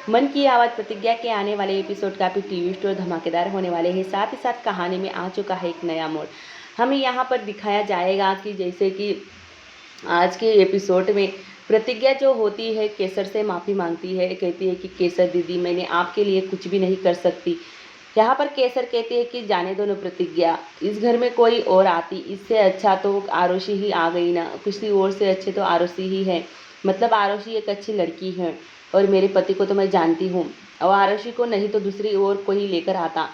मन की आवाज़ प्रतिज्ञा के आने वाले एपिसोड काफ़ी टीवी शो धमाकेदार होने वाले हैं। साथ ही साथ कहानी में आ चुका है एक नया मोड़। हमें यहाँ पर दिखाया जाएगा कि जैसे कि आज के एपिसोड में प्रतिज्ञा जो होती है केसर से माफ़ी मांगती है, कहती है कि केसर दीदी मैंने आपके लिए कुछ भी नहीं कर सकती। यहाँ पर केसर कहती है कि जाने दो न प्रतिज्ञा, इस घर में कोई और आती, इससे अच्छा तो आरुषि ही आ गई ना, किसी और से अच्छे तो आरुषि ही है। मतलब आरुषि एक अच्छी लड़की है और मेरे पति को तो मैं जानती हूँ, और आरुषि को नहीं तो दूसरी और कोई लेकर आता।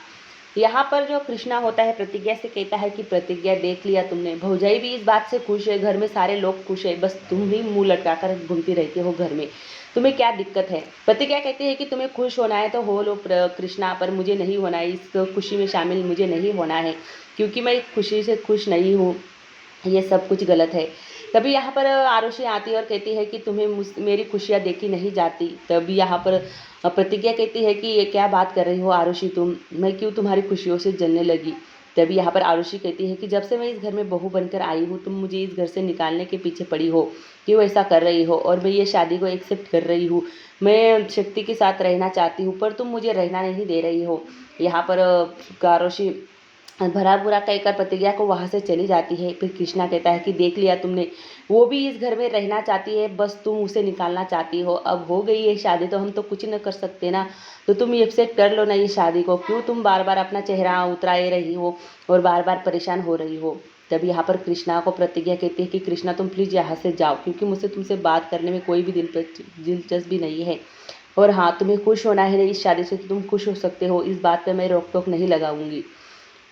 यहाँ पर जो कृष्णा होता है प्रतिज्ञा से कहता है कि प्रतिज्ञा देख लिया तुमने, भौजाई भी इस बात से खुश है, घर में सारे लोग खुश है, बस तुम ही मुंह लटका कर घूमती रहती हो घर में, तुम्हें क्या दिक्कत है। प्रतिज्ञा कहती है कि तुम्हें खुश होना है तो हो लो कृष्णा, पर मुझे नहीं होना है, इस खुशी में शामिल मुझे नहीं होना है, क्योंकि मैं खुशी से खुश नहीं हूँ, ये सब कुछ गलत है। तभी यहाँ पर आरुषि आती है और कहती है कि तुम्हें मेरी खुशियाँ देखी नहीं जाती। तभी यहाँ पर प्रतिज्ञा कहती है कि ये क्या बात कर रही हो आरुषि तुम, मैं क्यों तुम्हारी खुशियों से जलने लगी। तभी यहाँ पर आरुषि कहती है कि जब से मैं इस घर में बहू बनकर आई हूँ, तुम मुझे इस घर से निकालने के पीछे पड़ी हो, क्यों ऐसा कर रही हो, और मैं ये शादी को एक्सेप्ट कर रही हूँ, मैं शक्ति के साथ रहना चाहती हूँ, पर तुम मुझे रहना नहीं दे रही हो। यहाँ पर आरुषि भरा बुरा कहकर प्रतिज्ञा को वहाँ से चली जाती है। फिर कृष्णा कहता है कि देख लिया तुमने, वो भी इस घर में रहना चाहती है, बस तुम उसे निकालना चाहती हो। अब हो गई है शादी तो हम तो कुछ न कर सकते ना, तो तुम ये एक्सेप्ट कर लो ना ये शादी को, क्यों तुम बार बार अपना चेहरा उतराए रही हो और बार बार परेशान हो रही हो। तभी यहाँ पर कृष्णा को प्रतिज्ञा कहती है कि कृष्णा तुम प्लीज़ यहाँ से जाओ, क्योंकि मुझसे तुमसे बात करने में कोई भी दिलचस्पी नहीं है, और हाँ तुम्हें खुश होना है इस शादी से तो तुम खुश हो सकते हो, इस बात पर मैं रोक टोक नहीं लगाऊंगी।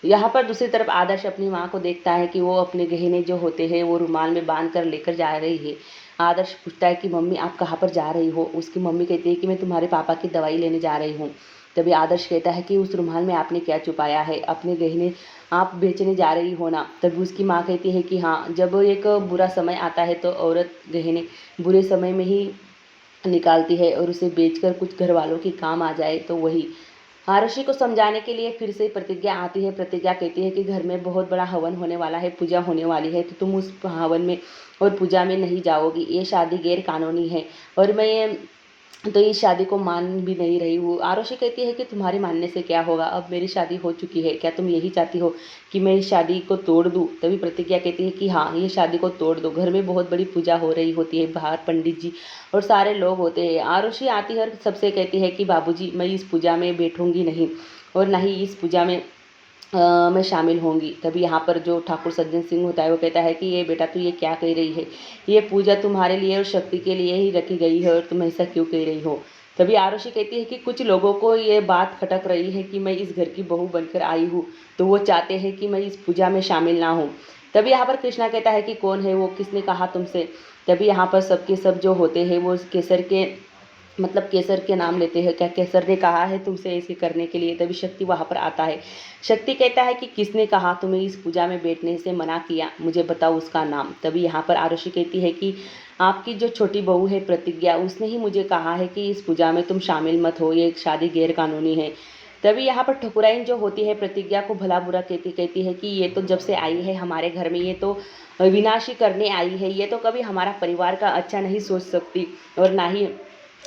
यहाँ पर दूसरी तरफ आदर्श अपनी माँ को देखता है कि वो अपने गहने जो होते हैं वो रुमाल में बांध कर लेकर जा रही है। आदर्श पूछता है कि मम्मी आप कहाँ पर जा रही हो। उसकी मम्मी कहती है कि मैं तुम्हारे पापा की दवाई लेने जा रही हूँ। तभी आदर्श कहता है कि उस रुमाल में आपने क्या छुपाया है, अपने गहने आप बेचने जा रही हो ना। तभी उसकी माँ कहती है कि हाँ, जब एक बुरा समय आता है तो औरत गहने बुरे समय में ही निकालती है, और उसे बेचकर कुछ घर वालों की काम आ जाए तो वही। आरुषि को समझाने के लिए फिर से प्रतिज्ञा आती है। प्रतिज्ञा कहती है कि घर में बहुत बड़ा हवन होने वाला है, पूजा होने वाली है, तो तुम उस हवन में और पूजा में नहीं जाओगी, ये शादी गैर कानूनी है, और मैं तो इस शादी को मान भी नहीं रही हूँ। आरुषि कहती है कि तुम्हारे मानने से क्या होगा, अब मेरी शादी हो चुकी है, क्या तुम यही चाहती हो कि मैं इस शादी को तोड़ दूँ। तभी प्रतिज्ञा कहती है कि हाँ ये शादी को तोड़ दो, घर में बहुत बड़ी पूजा हो रही होती है, बाहर पंडित जी और सारे लोग होते हैं। आरुषि आती है और सबसे कहती है कि बाबूजी मैं इस पूजा में बैठूंगी नहीं, और ना ही इस पूजा में मैं शामिल होंगी। तभी यहाँ पर जो ठाकुर सज्जन सिंह होता है वो कहता है कि ये बेटा तू ये क्या कह रही है, ये पूजा तुम्हारे लिए और शक्ति के लिए ही रखी गई है, और तुम ऐसा क्यों कह रही हो। तभी आरुषि कहती है कि कुछ लोगों को ये बात खटक रही है कि मैं इस घर की बहू बनकर आई हूँ, तो वो चाहते हैं कि मैं इस पूजा में शामिल ना हूँ। तभी यहाँ पर कृष्णा कहता है कि कौन है वो, किसने कहा तुमसे। तभी यहाँ पर सबके सब जो होते हैं वो केसर के मतलब केसर के नाम लेते हैं, क्या केसर ने कहा है तुमसे ऐसे करने के लिए। तभी शक्ति वहाँ पर आता है। शक्ति कहता है कि किसने कहा तुम्हें इस पूजा में बैठने से मना किया, मुझे बताओ उसका नाम। तभी यहाँ पर आरुषि कहती है कि आपकी जो छोटी बहू है प्रतिज्ञा, उसने ही मुझे कहा है कि इस पूजा में तुम शामिल मत हो, ये एक शादी गैर कानूनी है। तभी यहाँ पर ठकुराइन जो होती है प्रतिज्ञा को भला बुरा कहती है कि ये तो जब से आई है हमारे घर में ये तो विनाशी करने आई है, ये तो कभी हमारा परिवार का अच्छा नहीं सोच सकती, और ना ही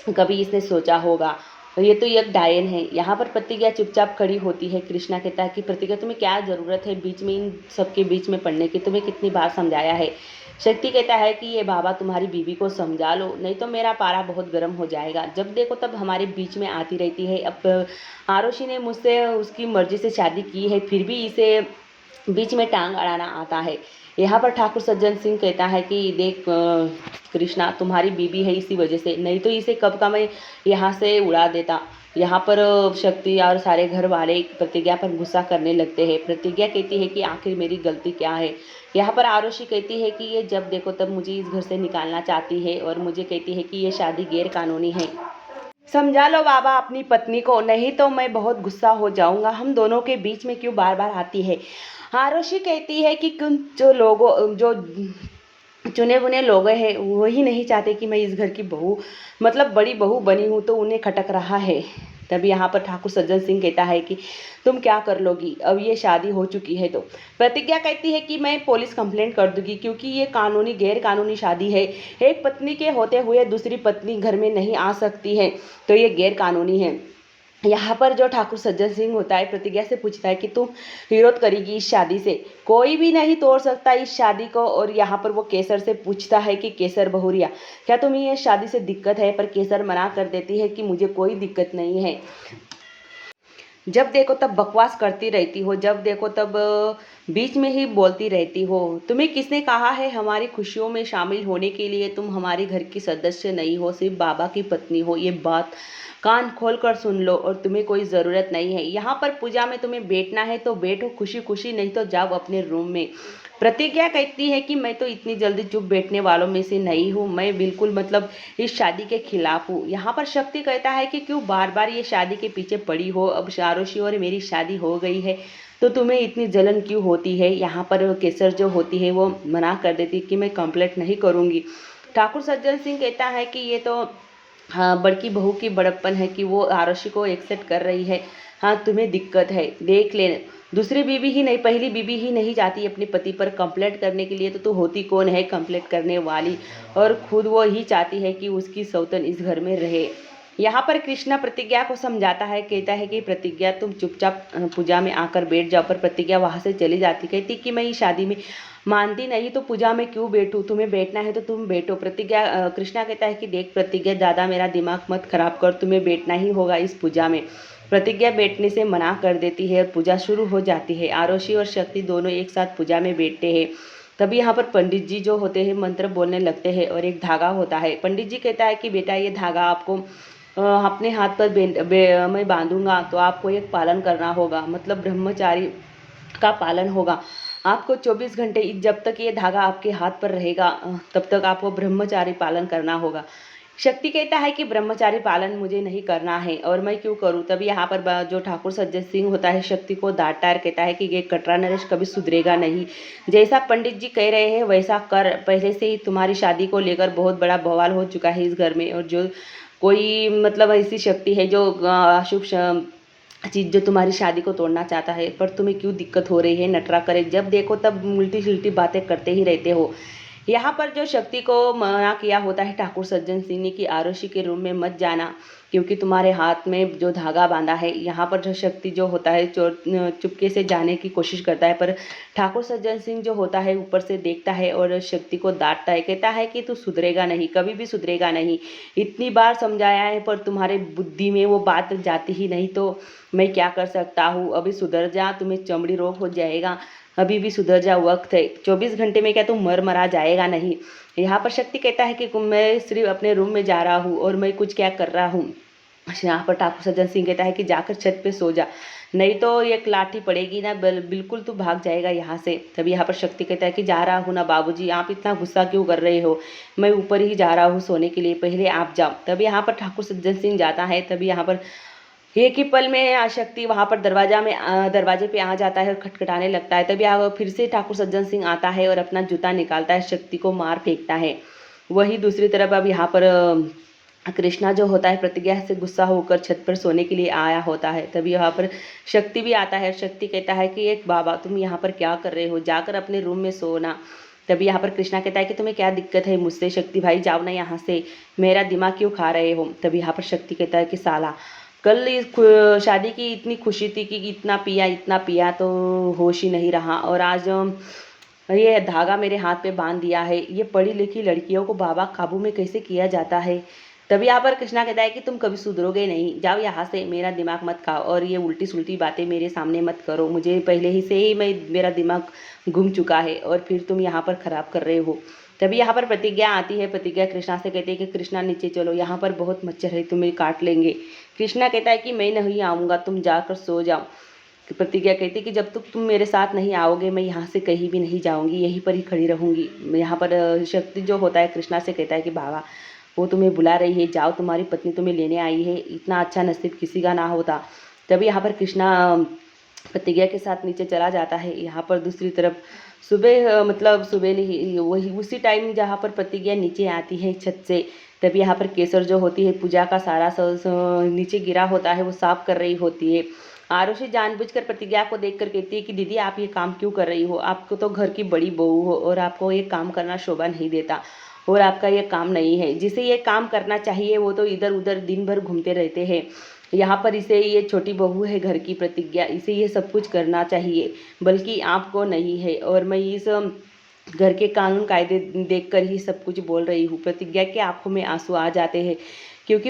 कभी इसने सोचा होगा, ये तो एक डायन है। यहाँ पर प्रतिज्ञा चुपचाप खड़ी होती है। कृष्णा कहता है कि प्रतिज्ञा तुम्हें क्या ज़रूरत है बीच में इन सबके बीच में पड़ने की, तुम्हें कितनी बार समझाया है। शक्ति कहता है कि ये बाबा तुम्हारी बीवी को समझा लो, नहीं तो मेरा पारा बहुत गर्म हो जाएगा, जब देखो तब हमारे बीच में आती रहती है। अब आरुषि ने मुझसे उसकी मर्जी से शादी की है, फिर भी इसे बीच में टांग अड़ाना आता है। यहाँ पर ठाकुर सज्जन सिंह कहता है कि देख कृष्णा तुम्हारी बीबी है इसी वजह से, नहीं तो इसे कब का मैं यहाँ से उड़ा देता। यहाँ पर शक्ति और सारे घर वाले प्रतिज्ञा पर गुस्सा करने लगते हैं। प्रतिज्ञा कहती है कि आखिर मेरी गलती क्या है। यहाँ पर आरुषि कहती है कि ये जब देखो तब मुझे इस घर से निकालना चाहती है, और मुझे कहती है कि ये शादी गैर कानूनी है। समझा लो बाबा अपनी पत्नी को, नहीं तो मैं बहुत गुस्सा हो जाऊंगा, हम दोनों के बीच में क्यों बार बार आती है। आरुषि कहती है कि जो लोगों जो चुने बुने लोग हैं वही नहीं चाहते कि मैं इस घर की बहू मतलब बड़ी बहू बनी हूँ, तो उन्हें खटक रहा है। तभी यहाँ पर ठाकुर सज्जन सिंह कहता है कि तुम क्या कर लोगी, अब ये शादी हो चुकी है तो। प्रतिज्ञा कहती है कि मैं पुलिस कंप्लेंट कर दूंगी, क्योंकि ये कानूनी गैर कानूनी शादी है। एक पत्नी के होते हुए दूसरी पत्नी घर में नहीं आ सकती है, तो ये गैर कानूनी है। यहाँ पर जो ठाकुर सज्जन सिंह होता है प्रतिज्ञा से पूछता है कि तुम विरोध करेगी इस शादी से, कोई भी नहीं तोड़ सकता इस शादी को। और यहाँ पर वो केसर से पूछता है कि केसर बहुरिया, क्या तुम्हें ये शादी से दिक्कत है? पर केसर मना कर देती है कि मुझे कोई दिक्कत नहीं है। जब देखो तब बकवास करती रहती हो, जब देखो तब बीच में ही बोलती रहती हो। तुम्हें किसने कहा है हमारी खुशियों में शामिल होने के लिए? तुम हमारे घर की सदस्य नहीं हो, सिर्फ बाबा की पत्नी हो। ये बात कान खोल कर सुन लो, और तुम्हें कोई ज़रूरत नहीं है यहाँ पर पूजा में। तुम्हें बैठना है तो बैठो खुशी खुशी, नहीं तो जाओ अपने रूम में। प्रतिज्ञा कहती है कि मैं तो इतनी जल्दी चुप बैठने वालों में से नहीं हूँ, मैं बिल्कुल मतलब इस शादी के खिलाफ हूँ। यहाँ पर शक्ति कहता है कि क्यों बार बार ये शादी के पीछे पड़ी हो? अब आरुषि और मेरी शादी हो गई है तो तुम्हें इतनी जलन क्यों होती है? यहाँ पर केसर जो होती है वो मना कर देती कि मैं कंप्लेंट नहीं करूँगी। ठाकुर सज्जन सिंह कहता है कि ये तो हाँ बड़की बहू की बड़प्पन है कि वो आरुषि को एक्सेप्ट कर रही है। हाँ तुम्हें दिक्कत है, देख ले, दूसरी बीवी ही नहीं, पहली बीवी ही नहीं जाती अपने पति पर कंप्लेंट करने के लिए, तो तू होती कौन है कंप्लेंट करने वाली? और खुद वो ही चाहती है कि उसकी सौतन इस घर में रहे। यहाँ पर कृष्णा प्रतिज्ञा को समझाता है, कहता है कि प्रतिज्ञा तुम चुपचाप पूजा में आकर बैठ जाओ। पर प्रतिज्ञा वहाँ से चली जाती, कहती कि मैं इस शादी में मानती नहीं तो पूजा में क्यों बैठूं? तुम्हें बैठना है तो तुम बैठो। प्रतिज्ञा कृष्णा कहता है कि देख प्रतिज्ञा, ज़्यादा मेरा दिमाग मत खराब कर, तुम्हें बैठना ही होगा इस पूजा में। प्रतिज्ञा बैठने से मना कर देती है और पूजा शुरू हो जाती है। आरुषि और शक्ति दोनों एक साथ पूजा में बैठते हैं। तभी यहाँ पर पंडित जी जो होते हैं मंत्र बोलने लगते हैं और एक धागा होता है। पंडित जी कहता है कि बेटा ये धागा आपको अपने हाथ पर मैं बांधूंगा तो आपको एक पालन करना होगा, मतलब ब्रह्मचारी का पालन होगा। आपको 24 घंटे जब तक ये धागा आपके हाथ पर रहेगा तब तक आपको ब्रह्मचारी पालन करना होगा। शक्ति कहता है कि ब्रह्मचारी पालन मुझे नहीं करना है और मैं क्यों करूं? तभी यहाँ पर जो ठाकुर सज्जन सिंह होता है शक्ति को डांटता है, कहता है कि ये कटरा नरेश कभी सुधरेगा नहीं। जैसा पंडित जी कह रहे हैं वैसा कर, पहले से ही तुम्हारी शादी को लेकर बहुत बड़ा बवाल हो चुका है इस घर में। और जो कोई मतलब ऐसी शक्ति है जो अशुभ चीज़ जो तुम्हारी शादी को तोड़ना चाहता है, पर तुम्हें क्यों दिक्कत हो रही है? नटरा करे, जब देखो तब उल्टी सुलटी बातें करते ही रहते हो। यहाँ पर जो शक्ति को मना किया होता है ठाकुर सज्जन सिंह ने कि आरुषि के रूम में मत जाना, क्योंकि तुम्हारे हाथ में जो धागा बांधा है। यहाँ पर जो शक्ति जो होता है चुपके से जाने की कोशिश करता है, पर ठाकुर सज्जन सिंह जो होता है ऊपर से देखता है और शक्ति को डांटता है, कहता है कि तू सुधरेगा नहीं, कभी भी सुधरेगा नहीं। इतनी बार समझाया है पर तुम्हारे बुद्धि में वो बात जाती ही नहीं, तो मैं क्या कर सकता हूँ? अभी सुधर जा, तुम्हें चमड़ी रोग हो जाएगा, अभी भी सुधर जा, वक्त है। 24 घंटे में क्या तुम मरा जाएगा नहीं? यहाँ पर शक्ति कहता है कि मैं सिर्फ अपने रूम में जा रहा हूँ और मैं कुछ क्या कर रहा हूँ। यहाँ पर ठाकुर सज्जन सिंह कहता है कि जाकर छत पे सो जा, नहीं तो एक लाठी पड़ेगी ना, बिल्कुल तू भाग जाएगा यहाँ से। तभी यहाँ पर शक्ति कहता है कि जा रहा हूँ ना बाबूजी, आप इतना गुस्सा क्यों कर रहे हो? मैं ऊपर ही जा रहा हूँ सोने के लिए, पहले आप जाओ। तभी यहाँ पर ठाकुर सज्जन सिंह जाता है। तभी यहाँ पर एक ही पल में शक्ति वहाँ पर दरवाजे पे आ जाता है और खटखटाने लगता है। तभी फिर से ठाकुर सज्जन सिंह आता है और अपना जूता निकालता है, शक्ति को मार फेंकता है। वही दूसरी तरफ अब यहाँ पर कृष्णा जो होता है प्रतिज्ञा से गुस्सा होकर छत पर सोने के लिए आया होता है। तभी यहाँ पर शक्ति भी आता है। शक्ति कहता है कि एक बाबा तुम यहाँ पर क्या कर रहे हो, जाकर अपने रूम में सोना। तभी यहाँ पर कृष्णा कहता है कि तुम्हें क्या दिक्कत है मुझसे? शक्ति भाई जाओ ना यहाँ से, मेरा दिमाग क्यों खा रहे हो? तभी यहाँ पर शक्ति कहता है कि साला, कल इस शादी की इतनी खुशी थी कि इतना पिया तो होश ही नहीं रहा, और आज ये धागा मेरे हाथ पे बांध दिया है। ये पढ़ी लिखी लड़कियों को बाबा काबू में कैसे किया जाता है? तभी यहाँ पर कृष्णा कहता है कि तुम कभी सुधरोगे नहीं, जाओ यहाँ से, मेरा दिमाग मत खाओ और ये उल्टी सुलटी बातें मेरे सामने मत करो। मुझे पहले ही से ही मेरा दिमाग घूम चुका है और फिर तुम यहाँ पर ख़राब कर रहे हो। तभी यहाँ पर प्रतिज्ञा आती है। प्रतिज्ञा कृष्णा से कहती है कि कृष्णा नीचे चलो, यहाँ पर बहुत मच्छर है, तुम्हें काट लेंगे। कृष्णा कहता है कि मैं नहीं आऊँगा, तुम जाकर सो जाओ। प्रतिज्ञा कहती है कि जब तक तुम मेरे साथ नहीं आओगे मैं यहाँ से कहीं भी नहीं जाऊँगी, यहीं पर ही खड़ी रहूँगी। यहाँ पर शक्ति जो होता है कृष्णा से कहता है कि बाबा वो तुम्हें बुला रही है, जाओ, तुम्हारी पत्नी तुम्हें लेने आई है, इतना अच्छा नसीब किसी का ना होता। तभी यहाँ पर कृष्णा प्रतिज्ञा के साथ नीचे चला जाता है। यहाँ पर दूसरी तरफ सुबह मतलब सुबह नहीं, वही उसी टाइम जहाँ पर प्रतिज्ञा नीचे आती है छत से, तभी यहाँ पर केसर जो होती है पूजा का सारा नीचे गिरा होता है वो साफ कर रही होती है। आरुषि जानबूझकर प्रतिज्ञा को देखकर कहती है कि दीदी आप ये काम क्यों कर रही हो, आपको तो घर की बड़ी बहू हो और आपको ये काम करना शोभा नहीं देता और आपका ये काम नहीं है। जिसे ये काम करना चाहिए वो तो इधर उधर दिन भर घूमते रहते हैं। यहाँ पर इसे ये छोटी बहू है घर की प्रतिज्ञा, इसे ये सब कुछ करना चाहिए, बल्कि आपको नहीं है। और मैं इस घर के कानून कायदे देखकर ही सब कुछ बोल रही हूँ। प्रतिज्ञा के आंखों में आंसू आ जाते हैं क्योंकि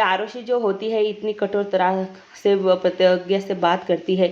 आरुषि जो होती है इतनी कठोर तरह से प्रतिज्ञा से बात करती है